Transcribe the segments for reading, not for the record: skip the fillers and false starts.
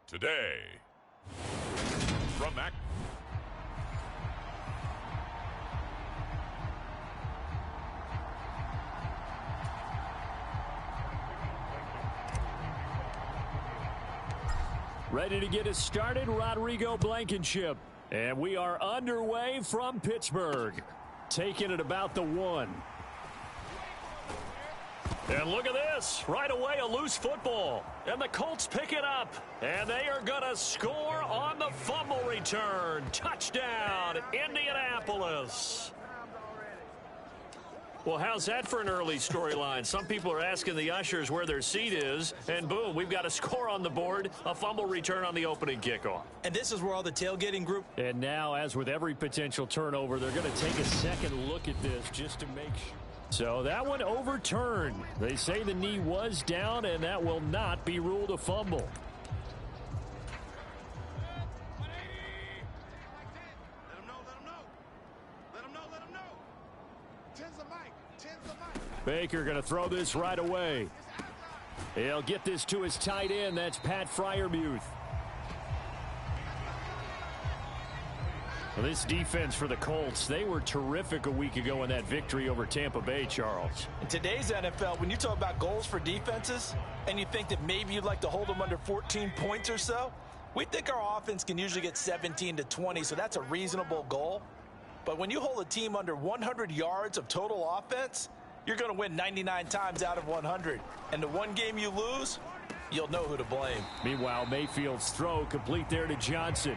Today, from that. Ready to get us started, Rodrigo Blankenship. And we are underway from Pittsburgh. Taking it about the 1. And look at this. Right away, a loose football. And the Colts pick it up. And they are going to score on the fumble return. Touchdown, Indianapolis. Well, how's that for an early storyline? Some people are asking the ushers where their seat is, and boom, we've got a score on the board, a fumble return on the opening kickoff. And this is where all the tailgating group... And now, as with every potential turnover, they're going to take a second look at this just to make sure. So that one overturned. They say the knee was down, and that will not be ruled a fumble. Baker going to throw this right away. He'll get this to his tight end. That's Pat Freiermuth. Well, this defense for the Colts, they were terrific a week ago in that victory over Tampa Bay, Charles. In today's NFL, when you talk about goals for defenses, and you think that maybe you'd like to hold them under 14 points or so, we think our offense can usually get 17 to 20, so that's a reasonable goal. But when you hold a team under 100 yards of total offense, you're going to win 99 times out of 100. And the one game you lose, you'll know who to blame. Meanwhile, Mayfield's throw complete there to Johnson.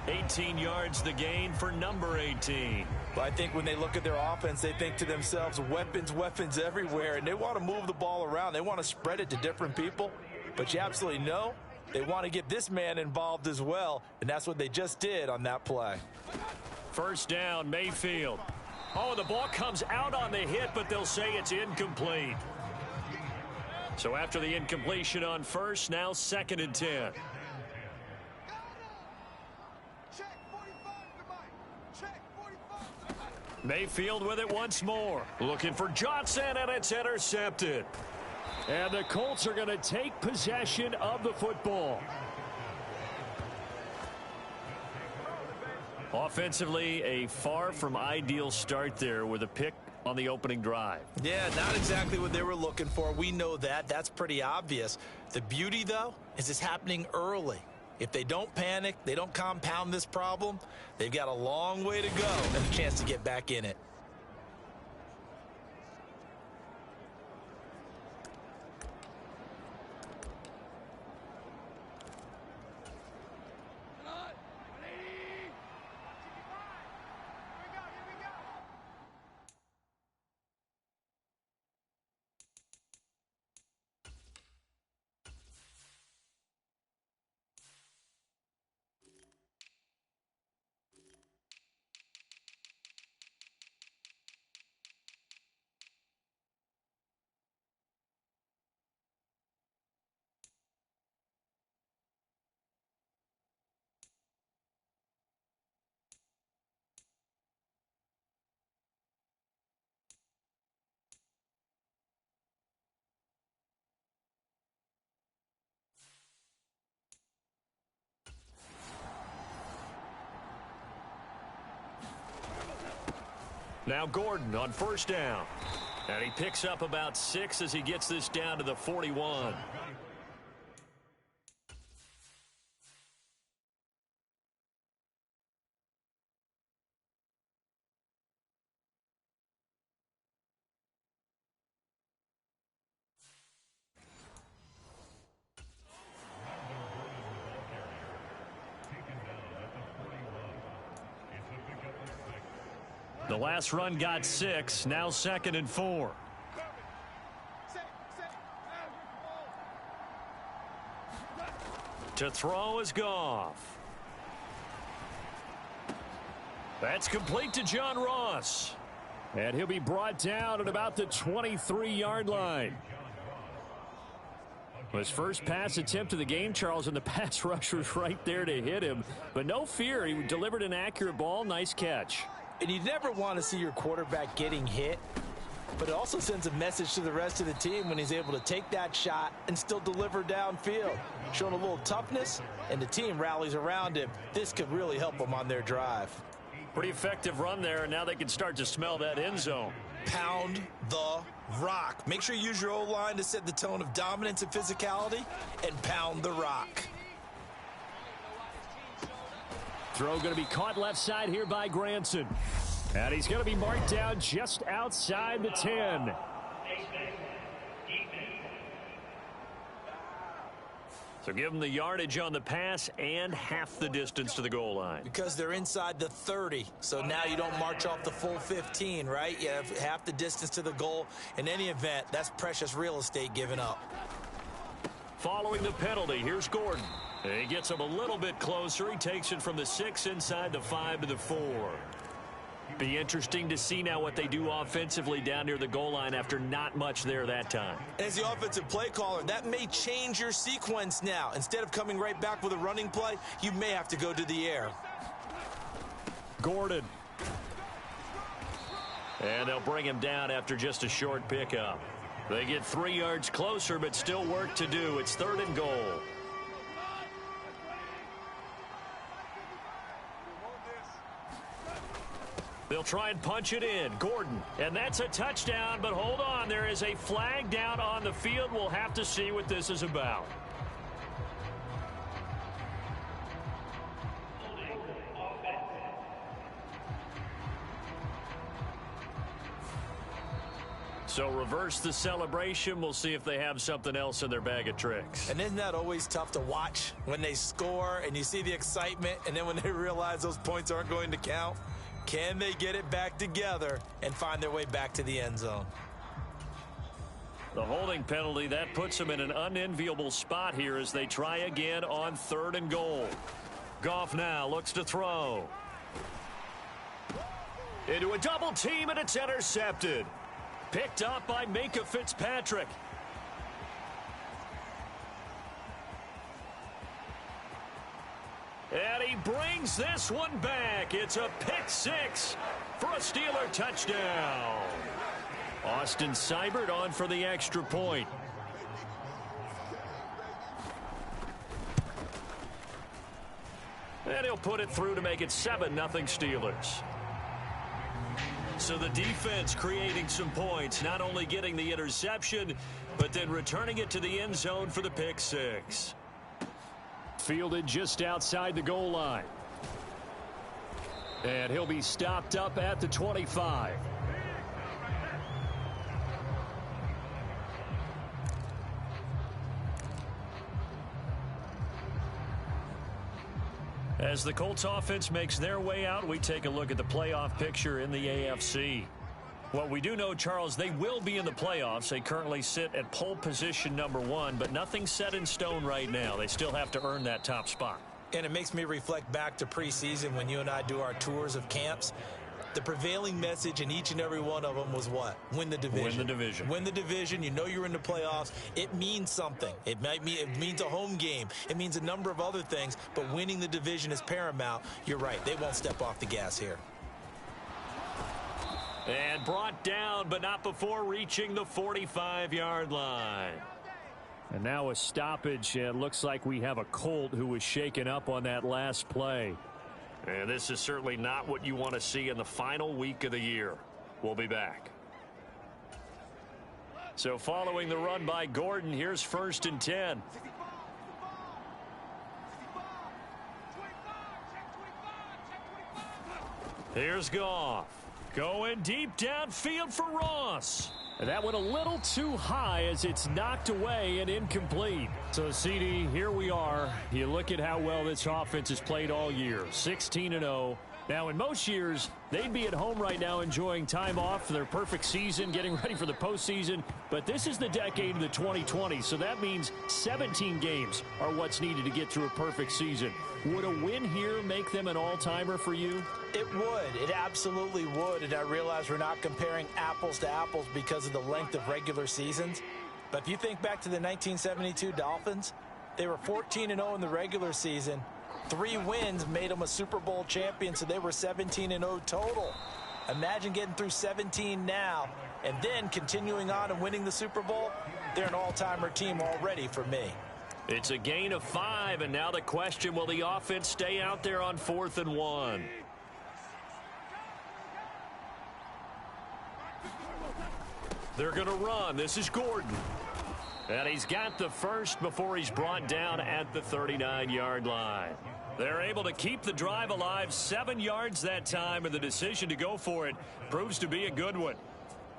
18 yards the gain for number 18. Well, I think when they look at their offense, they think to themselves, weapons everywhere, and they want to move the ball around. They want to spread it to different people. But you absolutely know they want to get this man involved as well, and that's what they just did on that play. First down, Mayfield. Oh, the ball comes out on the hit, but they'll say it's incomplete. So after the incompletion on first, now 2nd and 10. Mayfield with it once more. Looking for Johnson, and it's intercepted. And the Colts are going to take possession of the football. Offensively, a far from ideal start there with a pick on the opening drive. Yeah, not exactly what they were looking for. We know that. That's pretty obvious. The beauty, though, is it's happening early. If they don't panic, they don't compound this problem, they've got a long way to go and a chance to get back in it. Now Gordon on first down. And he picks up about 6 as he gets this down to the 41. The last run got 6. Now 2nd and 4. To throw is Goff. That's complete to John Ross. And he'll be brought down at about the 23-yard line. His first pass attempt of the game, Charles, and the pass rush was right there to hit him. But no fear, he delivered an accurate ball. Nice catch. And you never want to see your quarterback getting hit, but it also sends a message to the rest of the team when he's able to take that shot and still deliver downfield. Showing a little toughness, and the team rallies around him. This could really help them on their drive. Pretty effective run there, and now they can start to smell that end zone. Pound the rock. Make sure you use your O-line to set the tone of dominance and physicality, and pound the rock. Throw going to be caught left side here by Granson. And he's going to be marked down just outside the 10. So give them the yardage on the pass and half the distance to the goal line. Because they're inside the 30, so now you don't march off the full 15, right? You have half the distance to the goal. In any event, that's precious real estate given up. Following the penalty, here's Gordon. He gets him a little bit closer. He takes it from the 6 inside the 5 to the 4. Be interesting to see now what they do offensively down near the goal line after not much there that time. As the offensive play caller, that may change your sequence now. Instead of coming right back with a running play, you may have to go to the air. Gordon. And they'll bring him down after just a short pickup. They get 3 yards closer, but still work to do. It's 3rd and goal. They'll try and punch it in. Gordon. And that's a touchdown, but hold on. There is a flag down on the field. We'll have to see what this is about. So reverse the celebration. We'll see if they have something else in their bag of tricks. And isn't that always tough to watch when they score and you see the excitement, and then when they realize those points aren't going to count? Can they get it back together and find their way back to the end zone? The holding penalty, that puts them in an unenviable spot here as they try again on 3rd and goal. Goff now looks to throw. Into a double team, and it's intercepted. Picked up by Minkah Fitzpatrick. And he brings this one back. It's a pick 6 for a Steeler touchdown. Austin Seibert on for the extra point. And he'll put it through to make it 7-0 Steelers. So the defense creating some points, not only getting the interception, but then returning it to the end zone for the pick 6. Fielded just outside the goal line. And he'll be stopped up at the 25. As the Colts offense makes their way out, we take a look at the playoff picture in the AFC. What we do know, Charles, they will be in the playoffs. They currently sit at pole position number 1, but nothing's set in stone right now. They still have to earn that top spot. And it makes me reflect back to preseason when you and I do our tours of camps. The prevailing message in each and every one of them was what? Win the division. Win the division. Win the division. You know you're in the playoffs. It means something. It means a home game. It means a number of other things, but winning the division is paramount. You're right. They won't step off the gas here. And brought down, but not before reaching the 45-yard line. And now a stoppage. It looks like we have a Colt who was shaken up on that last play. And this is certainly not what you want to see in the final week of the year. We'll be back. So following the run by Gordon, here's 1st and 10. Here's Goff. Going deep downfield for Ross. That went a little too high as it's knocked away and incomplete. So, CD, here we are. You look at how well this offense has played all year. 16-0. Now, in most years, they'd be at home right now enjoying time off for their perfect season, getting ready for the postseason. But this is the decade of the 2020s, so that means 17 games are what's needed to get through a perfect season. Would a win here make them an all-timer for you? It would. It absolutely would. And I realize we're not comparing apples to apples because of the length of regular seasons. But if you think back to the 1972 Dolphins, they were 14-0 in the regular season. 3 wins made them a Super Bowl champion, so they were 17-0 total. Imagine getting through 17 now and then continuing on and winning the Super Bowl. They're an all-timer team already for me. It's a gain of 5, and now the question, will the offense stay out there on 4th and 1? They're going to run. This is Gordon. And he's got the first before he's brought down at the 39-yard line. They're able to keep the drive alive, 7 yards that time, and the decision to go for it proves to be a good one.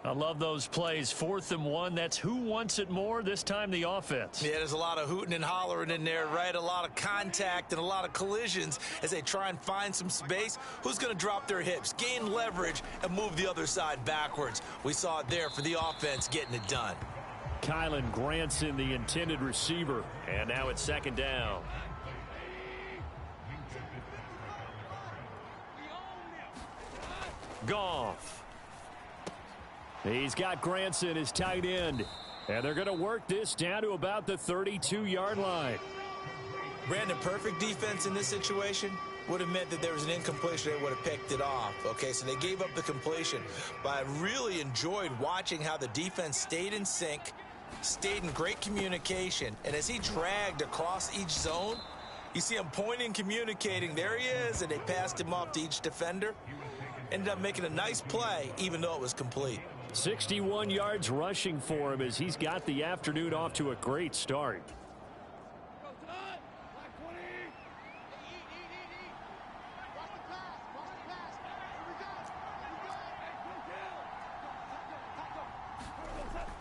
I love those plays. 4th and 1, that's who wants it more, this time the offense. Yeah, there's a lot of hooting and hollering in there, right? A lot of contact and a lot of collisions as they try and find some space. Who's going to drop their hips, gain leverage, and move the other side backwards? We saw it there for the offense getting it done. Kylan Granson, the intended receiver, and now it's 2nd down. Goff. He's got Granson, his tight end, and they're going to work this down to about the 32-yard line. Brandon, perfect defense in this situation would have meant that there was an incompletion. They would have picked it off. Okay, so they gave up the completion, but I really enjoyed watching how the defense stayed in sync, stayed in great communication, and as he dragged across each zone, you see him pointing, communicating. There he is, and they passed him off to each defender. Ended up making a nice play, even though it was complete. 61 yards rushing for him as he's got the afternoon off to a great start.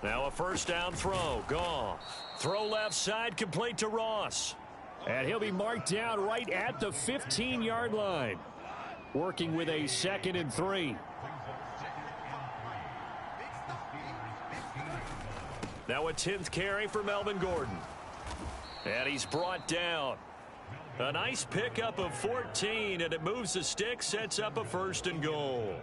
Now a 1st down throw. Goff. Throw left side, complete to Ross. And he'll be marked down right at the 15-yard line. Working with a 2nd and 3. Now a 10th carry for Melvin Gordon. And he's brought down. A nice pickup of 14, and it moves the stick, sets up a 1st and goal.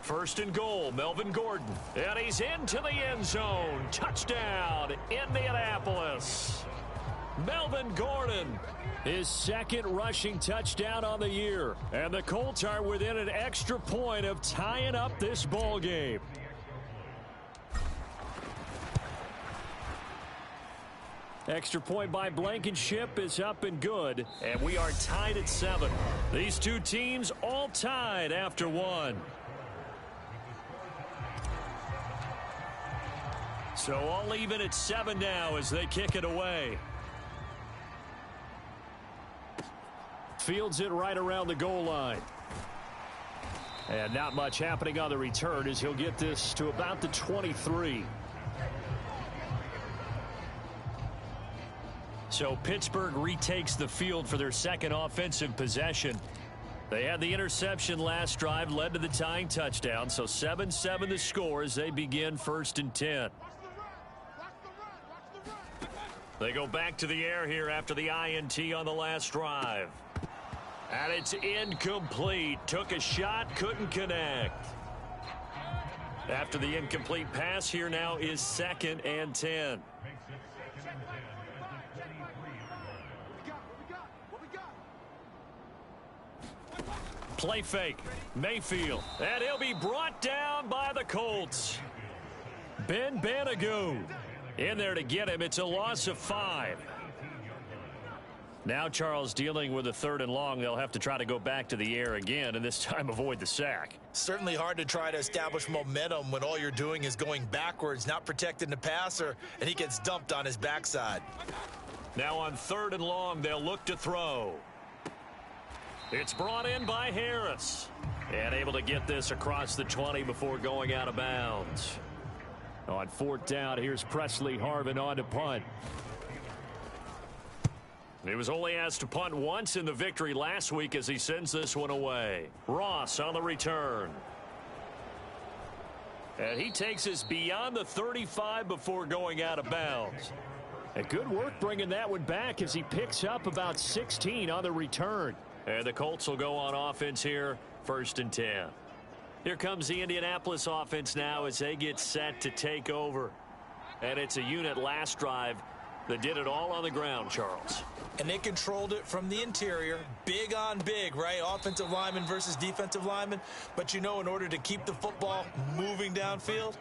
First and goal, Melvin Gordon. And he's into the end zone. Touchdown, Indianapolis. Melvin Gordon, his 2nd rushing touchdown on the year. And the Colts are within an extra point of tying up this ball game. Extra point by Blankenship is up and good. And we are tied at 7. These two teams all tied after 1. So all even at 7 now as they kick it away. Fields it right around the goal line. And not much happening on the return as he'll get this to about the 23. So Pittsburgh retakes the field for their 2nd offensive possession. They had the interception last drive, led to the tying touchdown. So 7-7 the score as they begin 1st and 10. They go back to the air here after the INT on the last drive. And it's incomplete. Took a shot, couldn't connect. After the incomplete pass, here now is 2nd and 10. Play fake. Mayfield. And he'll be brought down by the Colts. Ben Banogu in there to get him. It's a loss of 5. Now Charles dealing with a 3rd and long. They'll have to try to go back to the air again and this time avoid the sack. Certainly hard to try to establish momentum when all you're doing is going backwards, not protecting the passer, and he gets dumped on his backside. Now on 3rd and long, they'll look to throw. It's brought in by Harris. And able to get this across the 20 before going out of bounds. On 4th down, here's Presley Harvin on to punt. He was only asked to punt once in the victory last week as he sends this one away. Ross on the return. And he takes us beyond the 35 before going out of bounds. And good work bringing that one back as he picks up about 16 on the return. And the Colts will go on offense here, 1st and 10. Here comes the Indianapolis offense now as they get set to take over. And it's a unit last drive They did it all on the ground, Charles. And they controlled it from the interior, big on big, right? Offensive lineman versus defensive lineman. But, in order to keep the football moving downfield,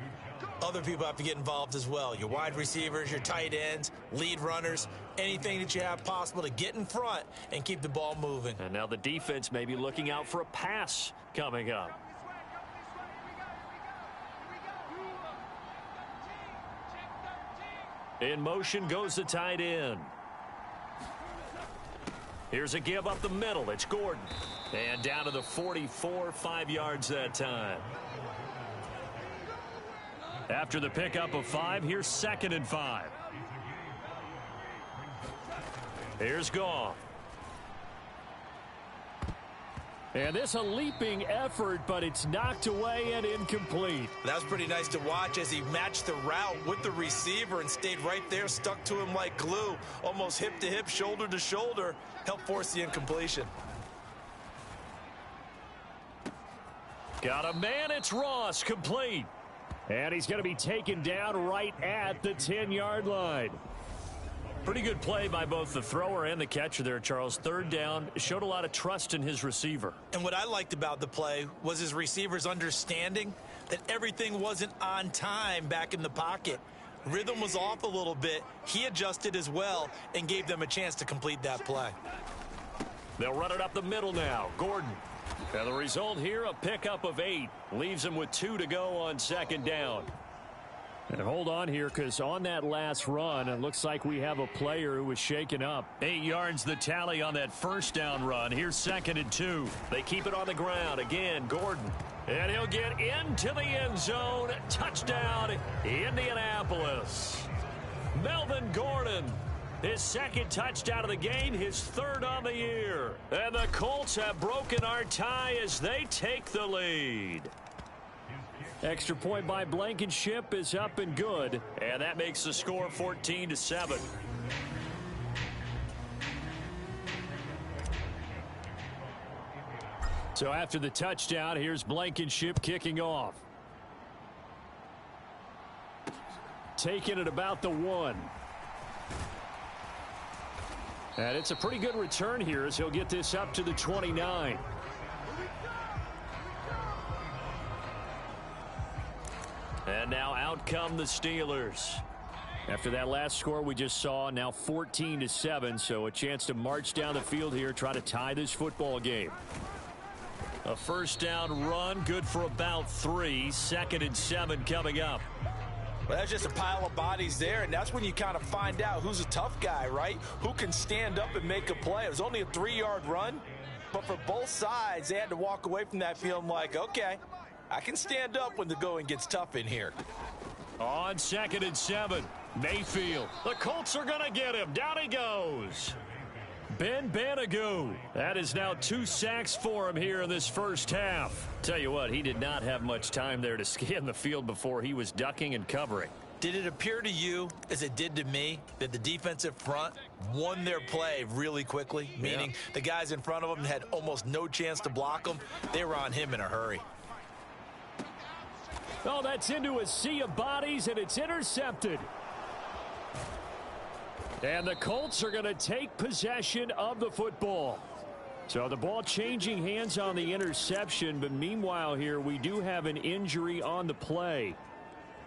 other people have to get involved as well. Your wide receivers, your tight ends, lead runners, anything that you have possible to get in front and keep the ball moving. And now the defense may be looking out for a pass coming up. In motion goes the tight end. Here's a give up the middle. It's Gordon. And down to the 44, 5 yards that time. After the pickup of 5, here's 2nd and 5. Here's Goff. And this a leaping effort, but it's knocked away and incomplete. That was pretty nice to watch as he matched the route with the receiver and stayed right there, stuck to him like glue, almost hip to hip, shoulder to shoulder, helped force the incompletion. Got a man, it's Ross, complete. And he's going to be taken down right at the 10-yard line. Pretty good play by both the thrower and the catcher there, Charles. 3rd down, showed a lot of trust in his receiver. And what I liked about the play was his receiver's understanding that everything wasn't on time back in the pocket. Rhythm was off a little bit. He adjusted as well and gave them a chance to complete that play. They'll run it up the middle now. Gordon. And the result here, a pickup of 8. Leaves him with 2 to go on 2nd down. And hold on here, because on that last run, it looks like we have a player who was shaken up. 8 yards the tally on that 1st down run. Here's 2nd and 2. They keep it on the ground. Again, Gordon. And he'll get into the end zone. Touchdown, Indianapolis. Melvin Gordon. His 2nd touchdown of the game, his 3rd on the year. And the Colts have broken our tie as they take the lead. Extra point by Blankenship is up and good. And that makes the score 14-7. So after the touchdown, here's Blankenship kicking off. Taking it about the 1. And it's a pretty good return here as he'll get this up to the 29. And now out come the Steelers. After that last score we just saw, now 14-7, so a chance to march down the field here, try to tie this football game. A 1st down run, good for about 3. 2nd and 7 coming up. Well, that's just a pile of bodies there, and that's when you kind of find out who's a tough guy, right? Who can stand up and make a play. It was only a 3-yard run, but for both sides, they had to walk away from that feeling like, okay, I can stand up when the going gets tough in here. On 2nd and 7, Mayfield. The Colts are going to get him. Down he goes. Ben Banagoo. That is now 2 sacks for him here in this 1st half. Tell you what, he did not have much time there to scan the field before he was ducking and covering. Did it appear to you, as it did to me, that the defensive front won their play really quickly? Meaning the guys in front of them had almost no chance to block them. They were on him in a hurry. Oh, that's into a sea of bodies, and it's intercepted. And the Colts are going to take possession of the football. So the ball changing hands on the interception, but meanwhile here we do have an injury on the play.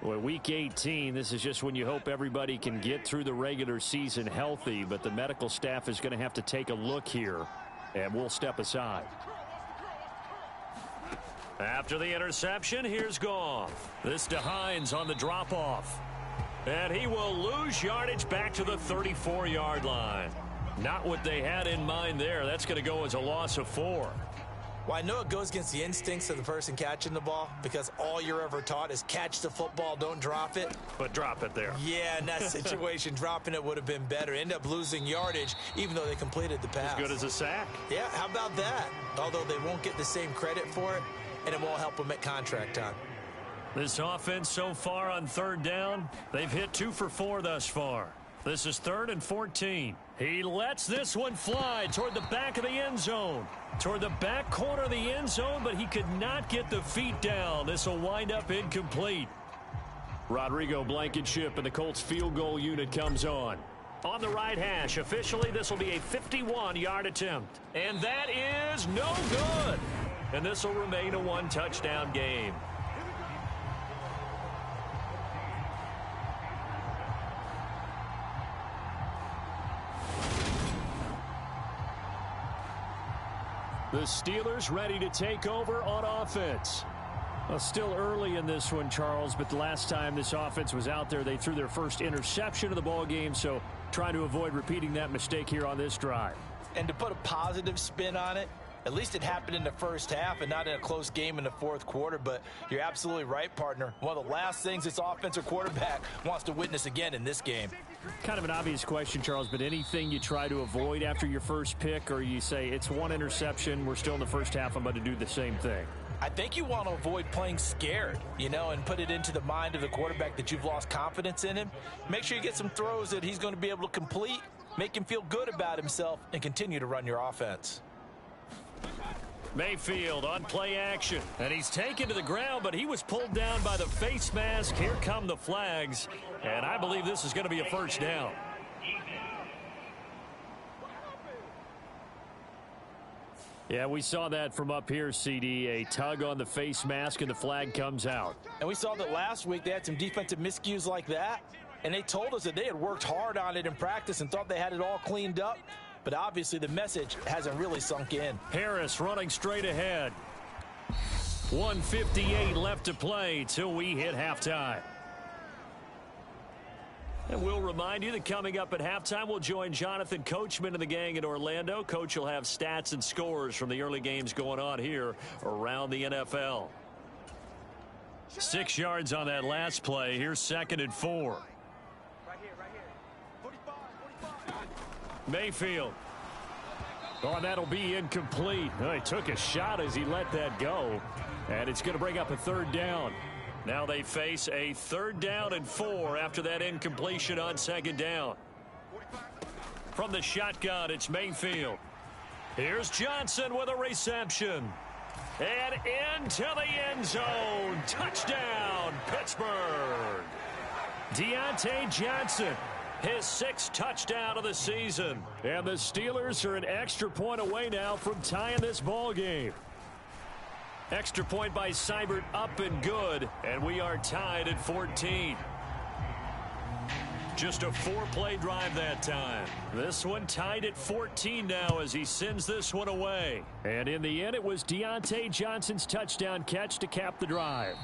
Well, week 18, this is just when you hope everybody can get through the regular season healthy, but the medical staff is going to have to take a look here, and we'll step aside. After the interception, here's Goff. This to Hines on the drop-off. And he will lose yardage back to the 34-yard line. Not what they had in mind there. That's going to go as a loss of 4. Well, I know it goes against the instincts of the person catching the ball because all you're ever taught is catch the football, don't drop it. But drop it there. Yeah, in that situation, dropping it would have been better. End up losing yardage even though they completed the pass. As good as a sack. Yeah, how about that? Although they won't get the same credit for it, and it won't help them at contract time. This offense so far on 3rd down, they've hit 2 for 4 thus far. This is 3rd and 14. He lets this one fly toward the back of the end zone. Toward the back corner of the end zone, but he could not get the feet down. This will wind up incomplete. Rodrigo Blankenship and the Colts field goal unit comes on. on the right hash. Officially, this will be a 51-yard attempt. And that is no good. And this will remain a one-touchdown game. The Steelers ready to take over on offense. Well, still early in this one, Charles, but the last time this offense was out there, they threw their first interception of the ball game, so trying to avoid repeating that mistake here on this drive. And to put a positive spin on it, at least it happened in the first half and not in a close game in the fourth quarter. But you're absolutely right, partner. One of the last things this offensive quarterback wants to witness again in this game. Kind of an obvious question, Charles, but anything you try to avoid after your first pick, or you say it's one interception, we're still in the first half, I'm about to do the same thing? I think you want to avoid playing scared, and put it into the mind of the quarterback that you've lost confidence in him. Make sure you get some throws that he's going to be able to complete, make him feel good about himself, and continue to run your offense. Mayfield on play action, and he's taken to the ground, but he was pulled down by the face mask. Here come the flags, and I believe this is going to be a first down. Yeah, we saw that from up here, CD. A tug on the face mask, and the flag comes out. And we saw that last week they had some defensive miscues like that, and they told us that they had worked hard on it in practice and thought they had it all cleaned up. But obviously the message hasn't really sunk in. Harris running straight ahead. 1:58 left to play till we hit halftime. And we'll remind you that coming up at halftime, we'll join Jonathan Coachman and the gang in Orlando. Coach will have stats and scores from the early games going on here around the NFL. 6 yards on that last play. Here's 2nd and 4. Right here. 45. Mayfield. Oh, that'll be incomplete. Oh, he took a shot as he let that go. And it's going to bring up a 3rd down. Now they face a 3rd down and 4 after that incompletion on 2nd down. From the shotgun, it's Mayfield. Here's Johnson with a reception. And into the end zone. Touchdown, Pittsburgh. Deontay Johnson, his 6th touchdown of the season. And the Steelers are an extra point away now from tying this ball game. Extra point by Seibert up and good, and we are tied at 14. Just a 4-play drive that time. This one tied at 14 now as he sends this one away. And in the end, it was Deontay Johnson's touchdown catch to cap the drive.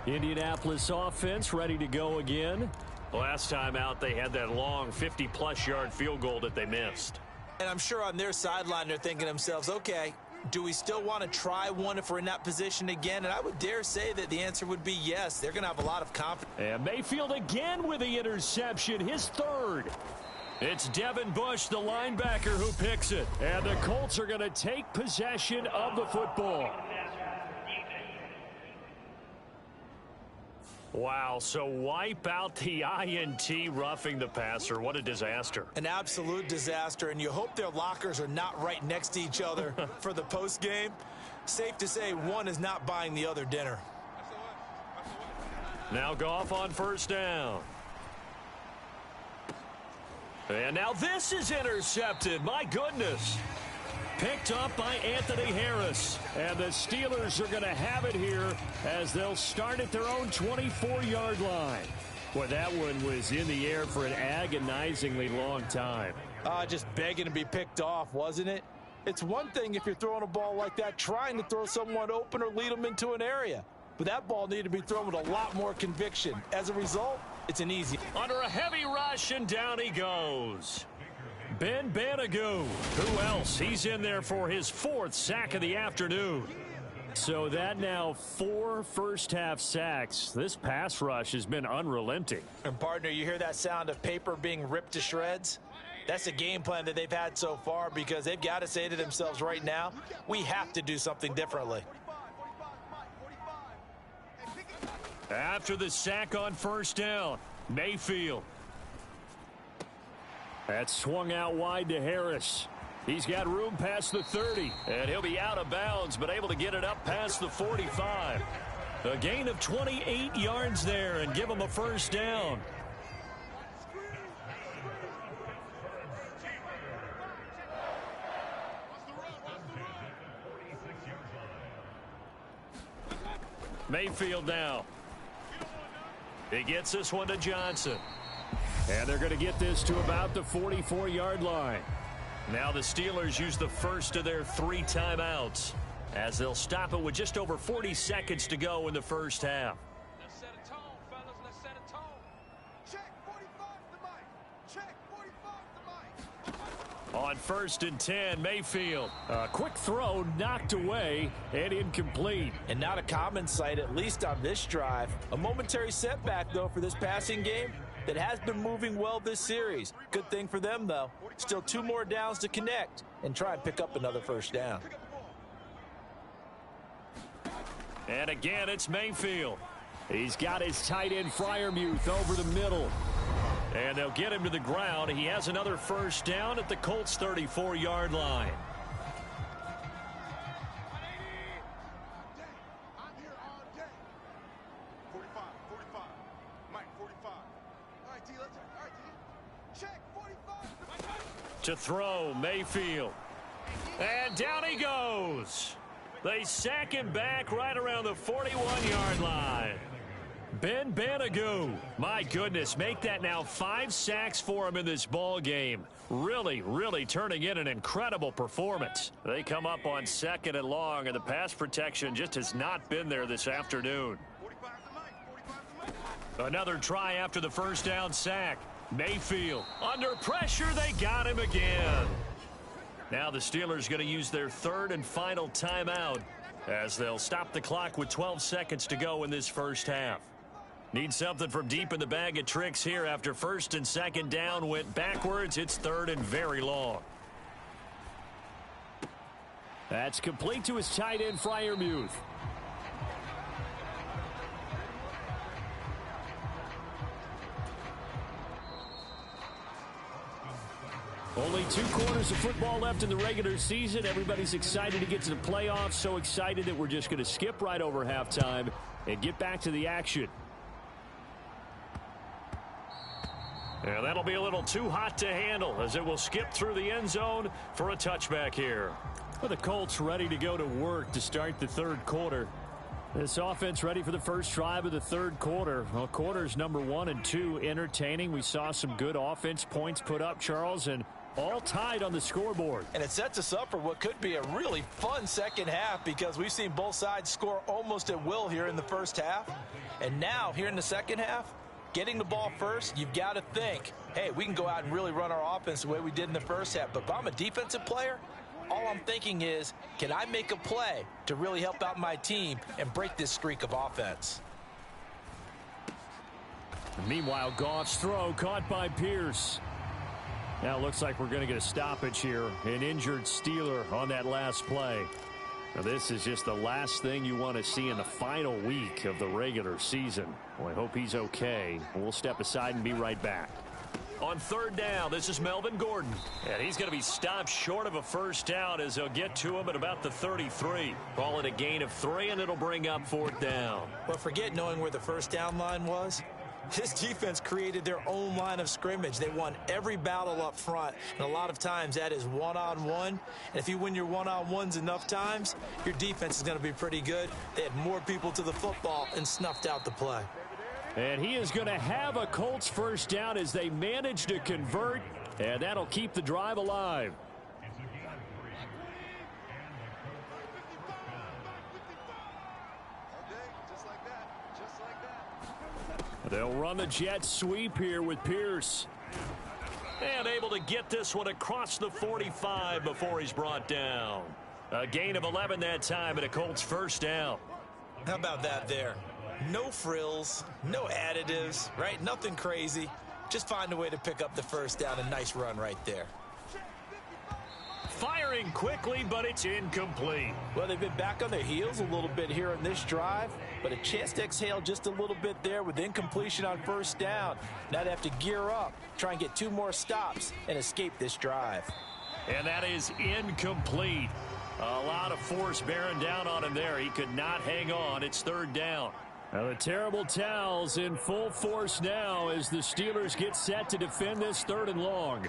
Indianapolis offense ready to go again. Last time out, they had that long 50-plus yard field goal that they missed. And I'm sure on their sideline they're thinking to themselves, okay, do we still want to try one if we're in that position again? And I would dare say that the answer would be yes. They're going to have a lot of confidence. And Mayfield again with the interception, his 3rd. It's Devin Bush, the linebacker, who picks it. And the Colts are going to take possession of the football. Wow, so wipe out the INT roughing the passer. What a disaster. An absolute disaster, and you hope their lockers are not right next to each other for the post game. Safe to say one is not buying the other dinner. Now Goff on 1st down. And now this is intercepted. My goodness. Picked up by Anthony Harris. And the Steelers are going to have it here as they'll start at their own 24-yard line. Boy, that one was in the air for an agonizingly long time. Just begging to be picked off, wasn't it? It's one thing if you're throwing a ball like that, trying to throw someone open or lead them into an area. But that ball needed to be thrown with a lot more conviction. As a result, it's an easy. Under a heavy rush, and down he goes. Ben Banagoo. Who else? He's in there for his 4th sack of the afternoon. So that now 4 first-half sacks. This pass rush has been unrelenting. And, partner, you hear that sound of paper being ripped to shreds? That's the game plan that they've had so far because they've got to say to themselves right now, we have to do something differently. After the sack on 1st down, Mayfield. That's swung out wide to Harris. He's got room past the 30, and he'll be out of bounds, but able to get it up past the 45. A gain of 28 yards there and give them a first down. Mayfield now. He gets this one to Johnson. And they're going to get this to about the 44-yard line. Now the Steelers use the first of their 3 timeouts as they'll stop it with just over 40 seconds to go in the first half. Let's set a tone, fellas. Let's set a tone. Check 45 the mic. Check 45 the mic. On 1st and 10, Mayfield. A quick throw knocked away and incomplete. And not a common sight, at least on this drive. A momentary setback, though, for this passing game that has been moving well this series. Good thing for them, though. Still 2 more downs to connect and try and pick up another first down. And again, it's Mayfield. He's got his tight end Freiermuth over the middle. And they'll get him to the ground. He has another first down at the Colts' 34-yard line. I'm here all day. 45, 45. Mike, 45. All right, D, let's all right, D. Check 45. To throw, Mayfield. And down he goes. They sack him back right around the 41-yard line. Ben Banagoo, my goodness, make that now 5 sacks for him in this ball game. Really turning in an incredible performance. They come up on 2nd and long, and the pass protection just has not been there this afternoon. 45 the mic. 45 the mic. Another try after the first down sack. Mayfield, under pressure, they got him again. Now the Steelers going to use their 3rd and final timeout as they'll stop the clock with 12 seconds to go in this first half. Need something from deep in the bag of tricks here after 1st and 2nd down went backwards. It's 3rd and very long. That's complete to his tight end Freiermuth. Only 2 quarters of football left in the regular season. Everybody's excited to get to the playoffs. So excited that we're just going to skip right over halftime and get back to the action. Yeah, that'll be a little too hot to handle as it will skip through the end zone for a touchback here. Well, the Colts ready to go to work to start the 3rd quarter. This offense ready for the first drive of the 3rd quarter. Well, quarters number 1 and 2 entertaining. We saw some good offense points put up, Charles, and all tied on the scoreboard. And it sets us up for what could be a really fun second half because we've seen both sides score almost at will here in the first half. And now, here in the second half, getting the ball first, you've got to think, hey, we can go out and really run our offense the way we did in the first half. But if I'm a defensive player, all I'm thinking is, can I make a play to really help out my team and break this streak of offense? Meanwhile, Goff's throw caught by Pierce. Now it looks like we're going to get a stoppage here. An injured Steeler on that last play. Now this is just the last thing you want to see in the final week of the regular season. Well, I hope he's okay. We'll step aside and be right back. On 3rd down, this is Melvin Gordon. And he's going to be stopped short of a first down as they'll get to him at about the 33. Call it a gain of 3, and it'll bring up 4th down. Well, forget knowing where the first down line was. This defense created their own line of scrimmage. They won every battle up front, and a lot of times that is one-on-one. And if you win your one-on-ones enough times, your defense is going to be pretty good. They had more people to the football and snuffed out the play. And he is going to have a Colts first down as they manage to convert, and that'll keep the drive alive. They'll run the jet sweep here with Pierce. And able to get this one across the 45 before he's brought down. A gain of 11 that time and a Colts first down. How about that there? No frills, no additives, right? Nothing crazy. Just find a way to pick up the first down. A nice run right there. Firing quickly, but it's incomplete. Well, they've been back on their heels a little bit here in this drive, but a chance to exhale just a little bit there with incompletion on first down. Now they have to gear up, try and get 2 more stops, and escape this drive. And that is incomplete. A lot of force bearing down on him there. He could not hang on. It's third down. Now the terrible towels in full force now as the Steelers get set to defend this third and long.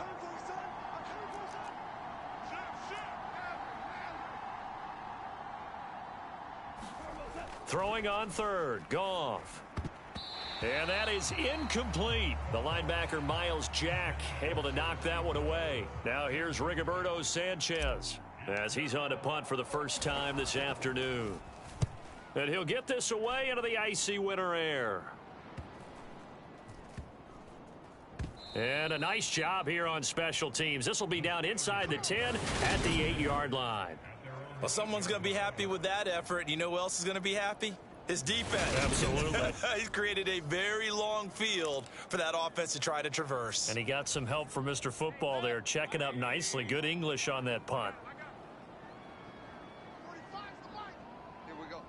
Throwing on third, Goff. And that is incomplete. The linebacker, Miles Jack, able to knock that one away. Now here's Rigoberto Sanchez as he's on to punt for the first time this afternoon. And he'll get this away into the icy winter air. And a nice job here on special teams. This will be down inside the 10 at the 8-yard line. Well, someone's going to be happy with that effort. You know who else is going to be happy? His defense. Absolutely. He's created a very long field for that offense to try to traverse. And he got some help from Mr. Football there, checking up nicely. Good English on that punt. Here we go.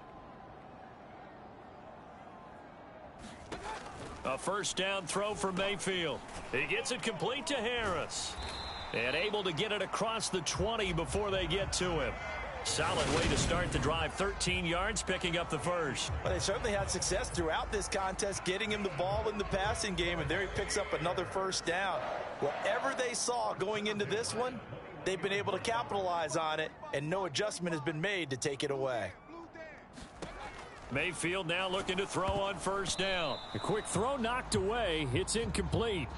A first down throw for Mayfield. He gets it complete to Harris. And able to get it across the 20 before they get to him. Solid way to start the drive. 13 yards, picking up the first. Well, they certainly had success throughout this contest, getting him the ball in the passing game, and there he picks up another first down. Whatever they saw going into this one, they've been able to capitalize on it, and no adjustment has been made to take it away. Mayfield now looking to throw on first down. A quick throw knocked away. It's incomplete.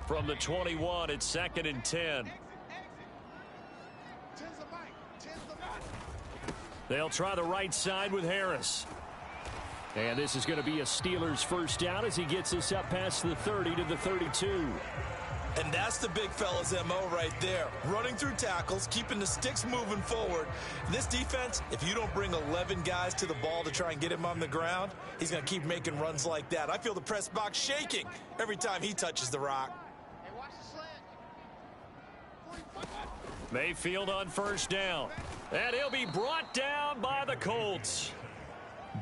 From the 21, it's second and 10. They'll try the right side with Harris. And this is going to be a Steelers first down as he gets this up past the 30 to the 32. And that's the big fella's MO right there. Running through tackles, keeping the sticks moving forward. This defense, if you don't bring 11 guys to the ball to try and get him on the ground, he's going to keep making runs like that. I feel the press box shaking every time he touches the rock. Mayfield on first down. And he'll be brought down by the Colts.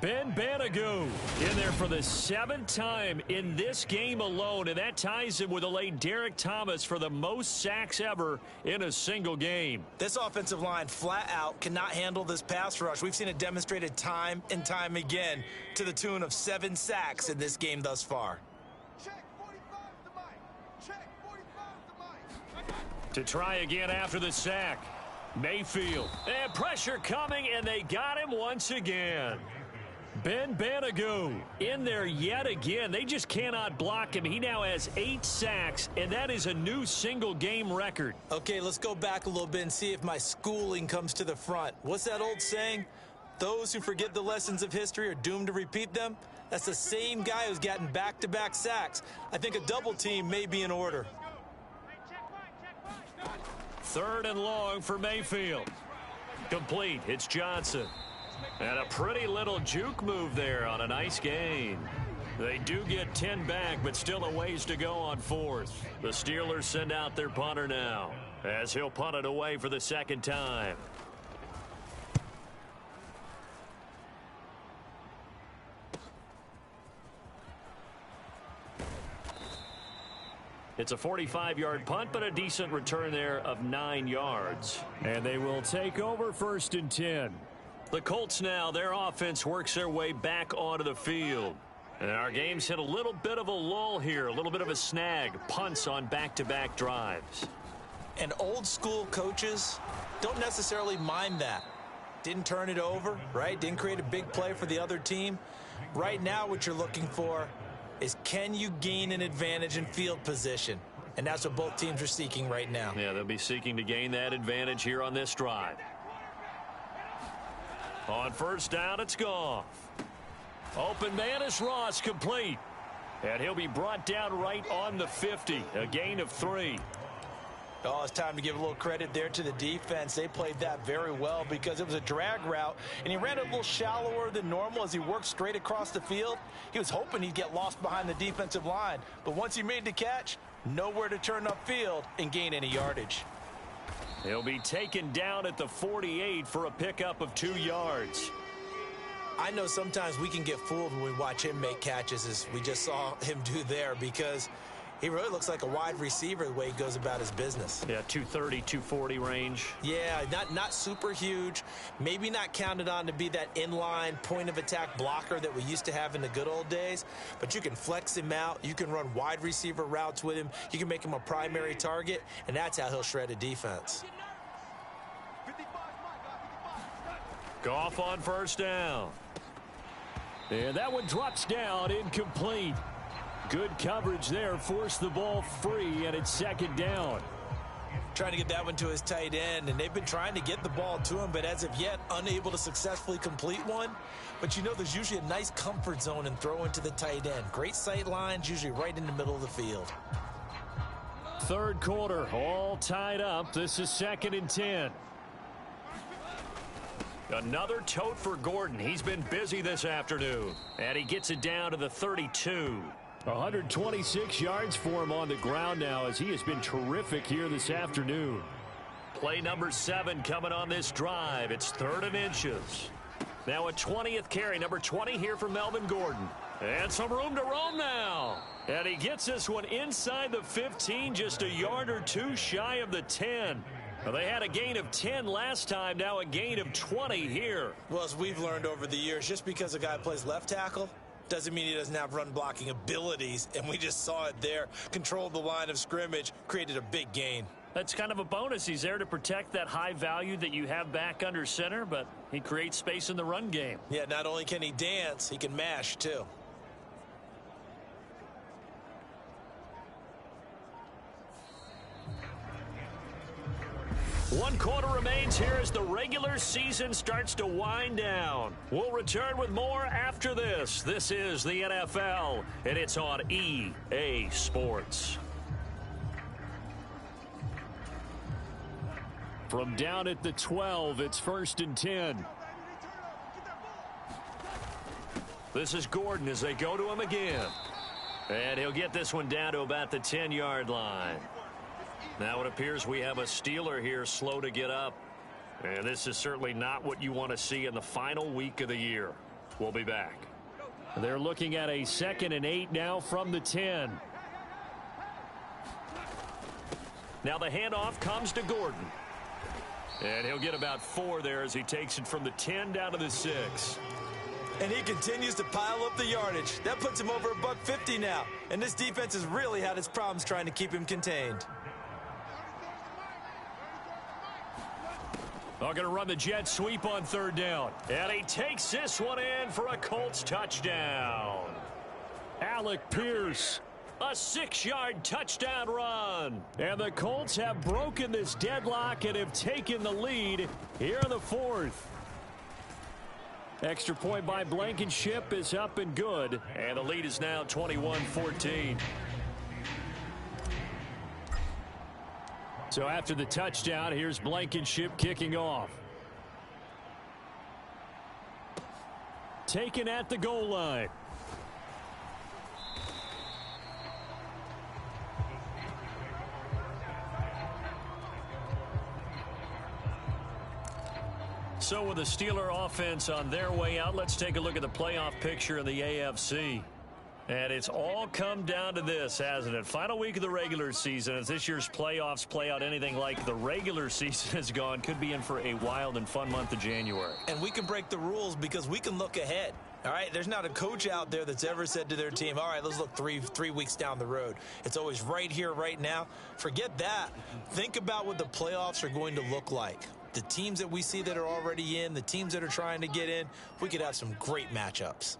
Ben Banagou in there for the 7th time in this game alone, and that ties him with the late Derek Thomas for the most sacks ever in a single game. This offensive line flat out cannot handle this pass rush. We've seen it demonstrated time and time again to the tune of 7 sacks in this game thus far. Check 45 the mic. Check 45 the mic. To try again after the sack. Mayfield. And pressure coming, and they got him once again. Ben Banagou in there yet again. They just cannot block him. He now has 8 sacks, and that is a new single-game record. Okay, let's go back a little bit and see if my schooling comes to the front. What's that old saying? Those who forget the lessons of history are doomed to repeat them. That's the same guy who's gotten back-to-back sacks. I think a double team may be in order. Third and long for Mayfield. Complete. It's Johnson. And a pretty little juke move there on a nice gain. They do get 10 back, but still a ways to go on fourth. The Steelers send out their punter now, as he'll punt it away for the second time. It's a 45-yard punt, but a decent return there of 9 yards. And they will take over first and 10. The Colts now, their offense works their way back onto the field. And our game's hit a little bit of a lull here, a little bit of a snag. Punts on back-to-back drives. And old school coaches don't necessarily mind that. Didn't turn it over, right? Didn't create a big play for the other team. Right now what you're looking for is, can you gain an advantage in field position? And that's what both teams are seeking right now. Yeah, they'll be seeking to gain that advantage here on this drive. On first down, it's Goff. Open man is Ross, complete. And he'll be brought down right on the 50. A gain of 3. Oh, it's time to give a little credit there to the defense. They played that very well because it was a drag route, and he ran it a little shallower than normal as he worked straight across the field. He was hoping he'd get lost behind the defensive line, but once he made the catch, nowhere to turn upfield and gain any yardage. He'll be taken down at the 48 for a pickup of 2 yards. I know sometimes we can get fooled when we watch him make catches, as we just saw him do there, because He really looks like a wide receiver the way he goes about his business. Yeah, 230, 240 range. Yeah, not super huge. Maybe not counted on to be that inline point-of-attack blocker that we used to have in the good old days. But you can flex him out. You can run wide receiver routes with him. You can make him a primary target, and that's how he'll shred a defense. Goff on first down. And that one drops down, incomplete. Good coverage there, forced the ball free, and it's second down. Trying to get that one to his tight end, and they've been trying to get the ball to him, but as of yet, unable to successfully complete one. But you know, there's usually a nice comfort zone in throwing to the tight end. Great sight lines, usually right in the middle of the field. Third quarter, all tied up. This is 2nd and 10. Another tote for Gordon. He's been busy this afternoon, and he gets it down to the 32. 126 yards for him on the ground now, as he has been terrific here this afternoon. Play number 7 coming on this drive. It's 3rd and inches. Now a 20th carry, number 20 here for Melvin Gordon. And some room to roam now. And he gets this one inside the 15, just a yard or two shy of the 10. Well, they had a gain of 10 last time, now a gain of 20 here. Well, as we've learned over the years, just because a guy plays left tackle doesn't mean he doesn't have run blocking abilities, and we just saw it there. Controlled the line of scrimmage, created a big gain. That's kind of a bonus. He's there to protect that high value that you have back under center, but he creates space in the run game. Yeah, not only can he dance, he can mash too. One quarter remains here as the regular season starts to wind down. We'll return with more after this. This is the NFL, and it's on EA Sports. From down at the 12, it's 1st and 10. This is Gordon as they go to him again. And he'll get this one down to about the 10-yard line. Now it appears we have a Steeler here slow to get up. And this is certainly not what you want to see in the final week of the year. We'll be back. They're looking at a 2nd and 8 now from the 10. Now the handoff comes to Gordon. And he'll get about 4 there as he takes it from the 10 down to the 6. And he continues to pile up the yardage. That puts him over $150 now. And this defense has really had its problems trying to keep him contained. They're going to run the jet sweep on 3rd down. And he takes this one in for a Colts touchdown. Alec Pierce, a 6-yard touchdown run. And the Colts have broken this deadlock and have taken the lead here in the 4th. Extra point by Blankenship is up and good. And the lead is now 21-14. So after the touchdown, here's Blankenship kicking off. Taken at the goal line. So with the Steeler offense on their way out, let's take a look at the playoff picture in the AFC. And it's all come down to this, hasn't it? Final week of the regular season. As this year's playoffs play out anything like the regular season has gone, could be in for a wild and fun month of January. And we can break the rules because we can look ahead. All right, there's not a coach out there that's ever said to their team, all right, let's look three weeks down the road. It's always right here, right now. Forget that. Think about what the playoffs are going to look like. The teams that we see that are already in, the teams that are trying to get in, we could have some great matchups.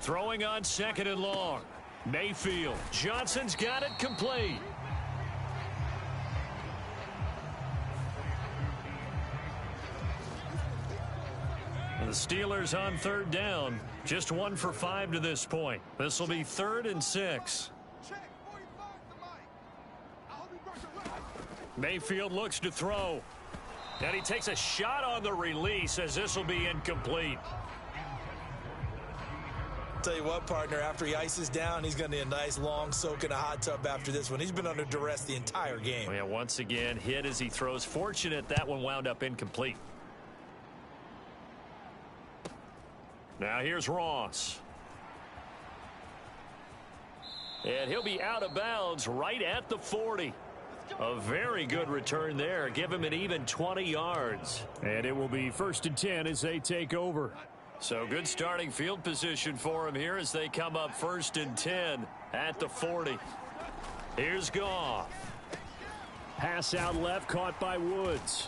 Throwing on 2nd and long. Mayfield. Johnson's got it complete. The Steelers on 3rd down. Just 1 for 5 to this point. This will be 3rd and 6. Mayfield looks to throw. And he takes a shot on the release as this will be incomplete. Tell you what, partner, after he ices down, he's going to need a nice long soak in a hot tub after this one. He's been under duress the entire game. Oh, yeah, once again, hit as he throws. Fortunate that one wound up incomplete. Now here's Ross. And he'll be out of bounds right at the 40. A very good return there. Give him an even 20 yards. And it will be 1st and 10 as they take over. So good starting field position for him here as they come up 1st and 10 at the 40. Here's Goff. Pass out left, caught by Woods.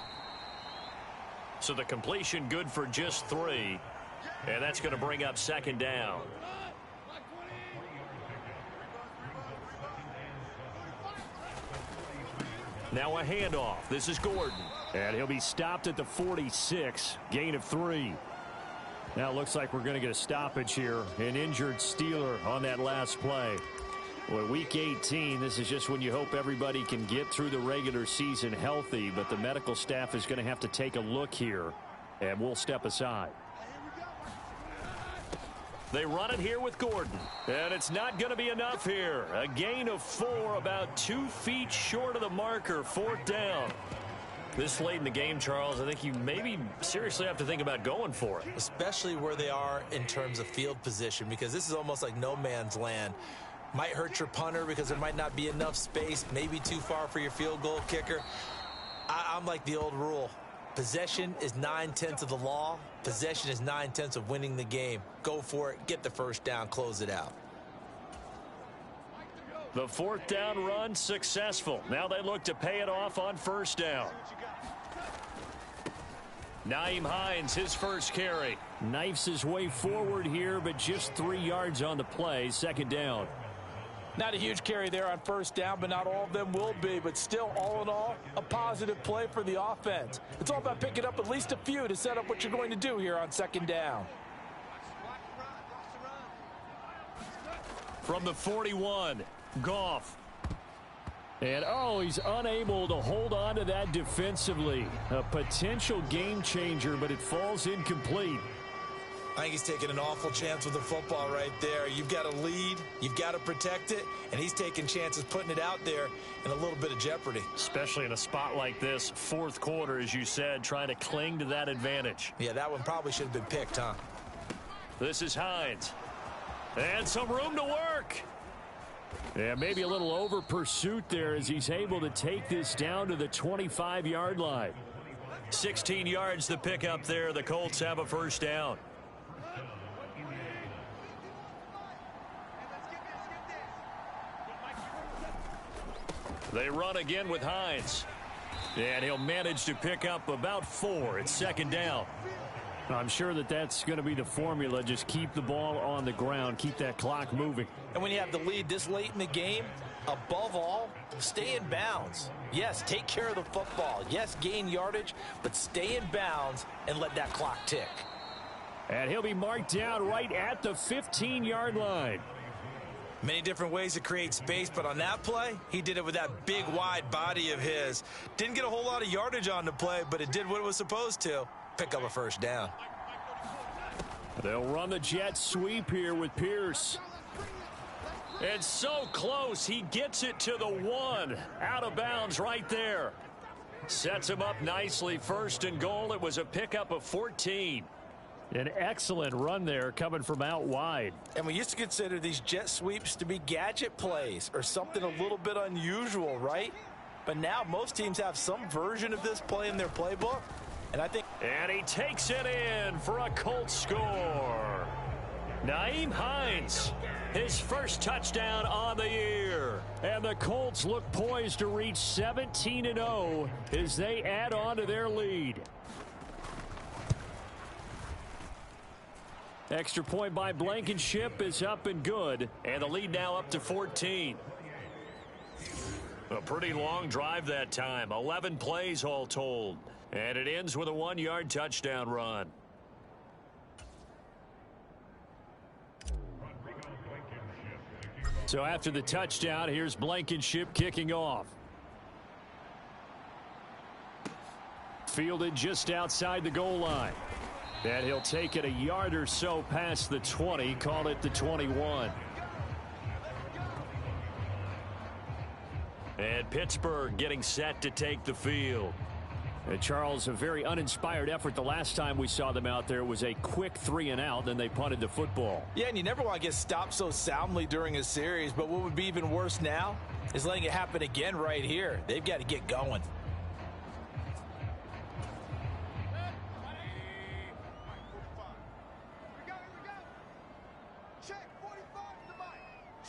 So the completion good for just 3. And that's going to bring up 2nd down. Now a handoff. This is Gordon. And he'll be stopped at the 46. Gain of 3. Now it looks like we're going to get a stoppage here. An injured Steeler on that last play. Well, week 18, this is just when you hope everybody can get through the regular season healthy. But the medical staff is going to have to take a look here. And we'll step aside. They run it here with Gordon. And it's not going to be enough here. A gain of 4, about 2 feet short of the marker. 4th down. This late in the game, Charles, I think you maybe seriously have to think about going for it. Especially where they are in terms of field position, because this is almost like no man's land. Might hurt your punter because there might not be enough space, maybe too far for your field goal kicker. I'm like the old rule. Possession is 9/10 of the law. Possession is 9/10 of winning the game. Go for it, get the 1st down, close it out. The 4th down run successful. Now they look to pay it off on 1st down. Nyheim Hines, his first carry. Knifes his way forward here, but just 3 yards on the play. 2nd down. Not a huge carry there on 1st down, but not all of them will be. But still, all in all, a positive play for the offense. It's all about picking up at least a few to set up what you're going to do here on 2nd down. From the 41, Goff. And, he's unable to hold on to that defensively. A potential game changer, but it falls incomplete. I think he's taking an awful chance with the football right there. You've got to lead, you've got to protect it, and he's taking chances putting it out there in a little bit of jeopardy. Especially in a spot like this, 4th quarter, as you said, trying to cling to that advantage. Yeah, that one probably should have been picked, huh? This is Hines. And some room to work. Yeah, maybe a little over pursuit there as he's able to take this down to the 25-yard line. 16 yards to pick up there. The Colts have a 1st down. They run again with Hines. And he'll manage to pick up about 4. It's 2nd down. I'm sure that's going to be the formula. Just keep the ball on the ground. Keep that clock moving. And when you have the lead this late in the game, above all, stay in bounds. Yes, take care of the football. Yes, gain yardage, but stay in bounds and let that clock tick. And he'll be marked down right at the 15-yard line. Many different ways to create space, but on that play, he did it with that big, wide body of his. Didn't get a whole lot of yardage on the play, but it did what it was supposed to. Pick up a 1st down. They'll run the jet sweep here with Pierce. It's so close. He gets it to the 1. Out of bounds right there. Sets him up nicely. 1st and goal. It was a pickup of 14. An excellent run there coming from out wide. And we used to consider these jet sweeps to be gadget plays or something a little bit unusual, right? But now most teams have some version of this play in their playbook. And I think... And he takes it in for a Colts score. Nyheim Hines, his first touchdown on the year. And the Colts look poised to reach 17-0 as they add on to their lead. Extra point by Blankenship is up and good. And the lead now up to 14. A pretty long drive that time. 11 plays all told. And it ends with a 1-yard touchdown run. So after the touchdown, here's Blankenship kicking off. Fielded just outside the goal line. And he'll take it a yard or so past the 20, call it the 21. And Pittsburgh getting set to take the field. Charles, a very uninspired effort the last time we saw them out there. It was a quick 3-and-out, then they punted the football. Yeah, and you never want to get stopped so soundly during a series, but what would be even worse now is letting it happen again right here. They've got to get going. Check 45 to Mike.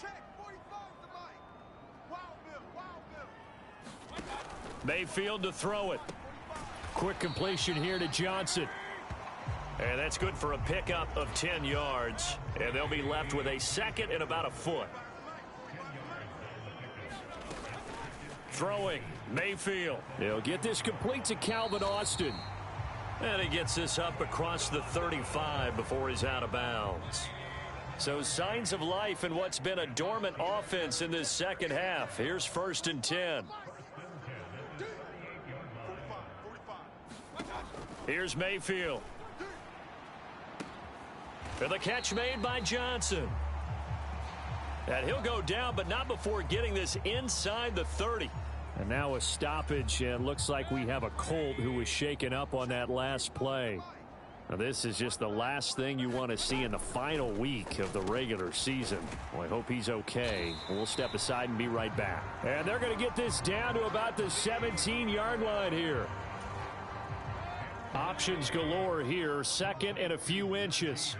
Check 45 to Mike. Wow, Bill. Wow, Bill. Mayfield to throw it. Quick completion here to Johnson. And that's good for a pickup of 10 yards. And they'll be left with a second and about a foot. Throwing, Mayfield. They'll get this complete to Calvin Austin. And he gets this up across the 35 before he's out of bounds. So signs of life in what's been a dormant offense in this second half. Here's 1st and 10. Here's Mayfield. And the catch made by Johnson. And he'll go down, but not before getting this inside the 30. And now a stoppage, and looks like we have a Colt who was shaken up on that last play. Now, this is just the last thing you want to see in the final week of the regular season. Well, I hope he's okay. We'll step aside and be right back. And they're going to get this down to about the 17-yard line here. Options galore here. Second and a few inches.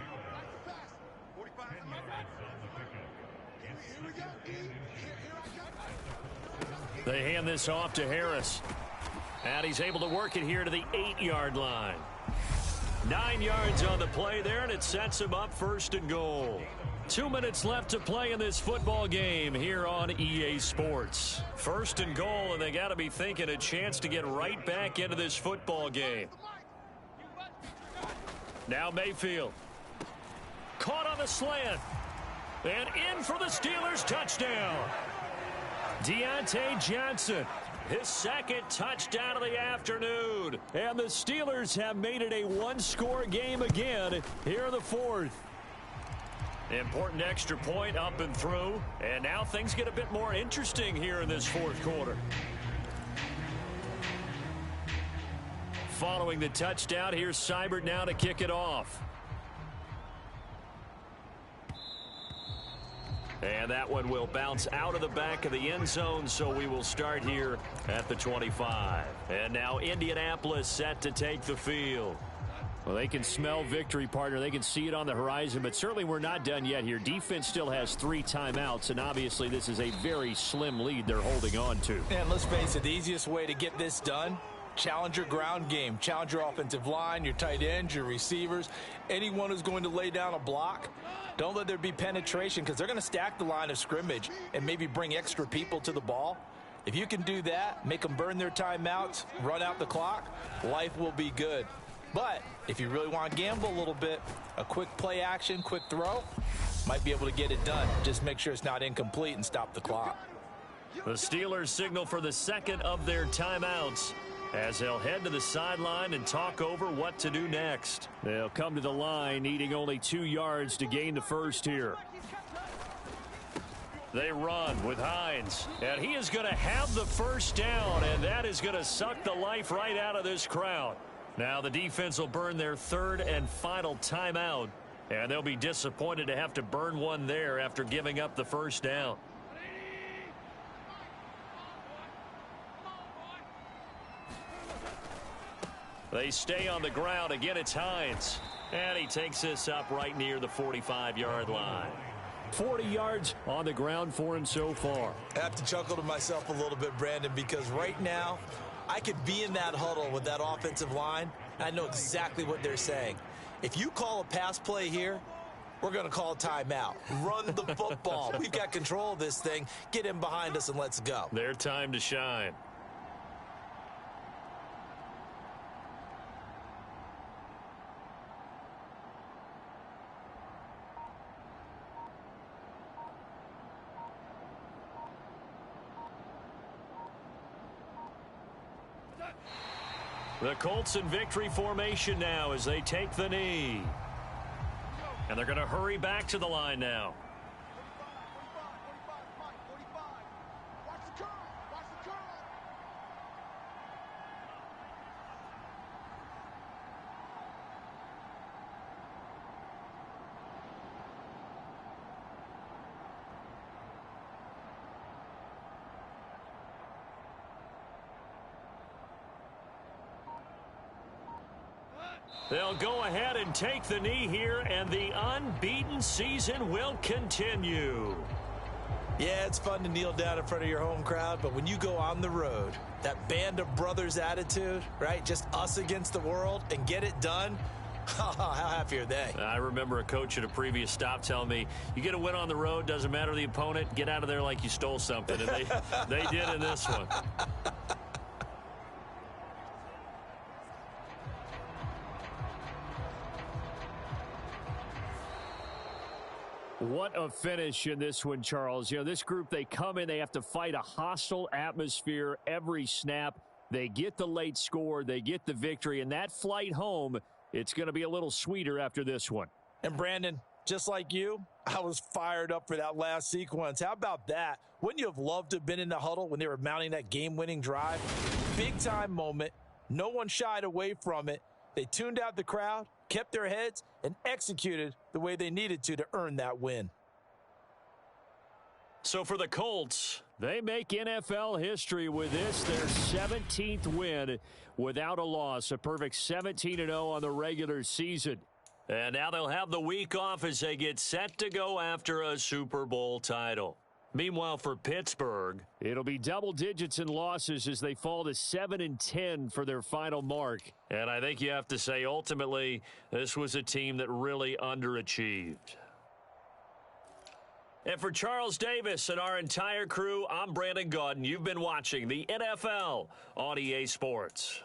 They hand this off to Harris. And he's able to work it here to the 8-yard line. 9 yards on the play there, and it sets him up 1st and goal. 2 minutes left to play in this football game here on EA Sports. 1st and goal, and they got to be thinking a chance to get right back into this football game. Now Mayfield. Caught on the slant. And in for the Steelers touchdown. Deontay Johnson. His second touchdown of the afternoon. And the Steelers have made it a one-score game again here in the 4th. Important extra point up and through. And now things get a bit more interesting here in this 4th quarter. Following the touchdown, here's Seibert now to kick it off. And that one will bounce out of the back of the end zone, so we will start here at the 25. And now Indianapolis set to take the field. Well, they can smell victory, partner. They can see it on the horizon, but certainly we're not done yet here. Defense still has 3 timeouts, and obviously this is a very slim lead they're holding on to. And let's face it, the easiest way to get this done, challenge your ground game. Challenge your offensive line, your tight ends, your receivers, anyone who's going to lay down a block. Don't let there be penetration because they're going to stack the line of scrimmage and maybe bring extra people to the ball. If you can do that, make them burn their timeouts, run out the clock, life will be good. But if you really want to gamble a little bit, a quick play action, quick throw, might be able to get it done. Just make sure it's not incomplete and stop the clock. The Steelers signal for the second of their timeouts as they'll head to the sideline and talk over what to do next. They'll come to the line, needing only 2 yards to gain the first here. They run with Hines, and he is going to have the first down, and that is going to suck the life right out of this crowd. Now the defense will burn their 3rd and final timeout, and they'll be disappointed to have to burn one there after giving up the first down. They stay on the ground. Again, it's Hines. And he takes this up right near the 45-yard line. 40 yards on the ground for him so far. I have to chuckle to myself a little bit, Brandon, because right now I could be in that huddle with that offensive line, and I know exactly what they're saying. If you call a pass play here, we're going to call a timeout. Run the football. We've got control of this thing. Get in behind us and let's go. Their time to shine. The Colts in victory formation now as they take the knee. And they're going to hurry back to the line now. Watch the curl. Watch the curl. They'll go ahead and take the knee here, and the unbeaten season will continue. Yeah, it's fun to kneel down in front of your home crowd, but when you go on the road, that band of brothers attitude, right, just us against the world, and get it done, how happy are they? I remember a coach at a previous stop telling me, you get a win on the road, doesn't matter the opponent, get out of there like you stole something, and they did in this one. What a finish in this one, Charles. You know, this group, they come in, they have to fight a hostile atmosphere every snap. They get the late score, they get the victory, and that flight home, it's going to be a little sweeter after this one. And Brandon, just like you, I was fired up for that last sequence. How about that? Wouldn't you have loved to have been in the huddle when they were mounting that game-winning drive? Big-time moment. No one shied away from it. They tuned out the crowd, kept their heads, and executed the way they needed to earn that win. So for the Colts, they make NFL history with this, their 17th win without a loss, a perfect 17-0 on the regular season. and now they'll have the week off as they get set to go after a Super Bowl title. Meanwhile, for Pittsburgh, it'll be double digits in losses as they fall to 7-10 for their final mark. And I think you have to say, ultimately, this was a team that really underachieved. And for Charles Davis and our entire crew, I'm Brandon Gaudin. You've been watching the NFL on EA Sports.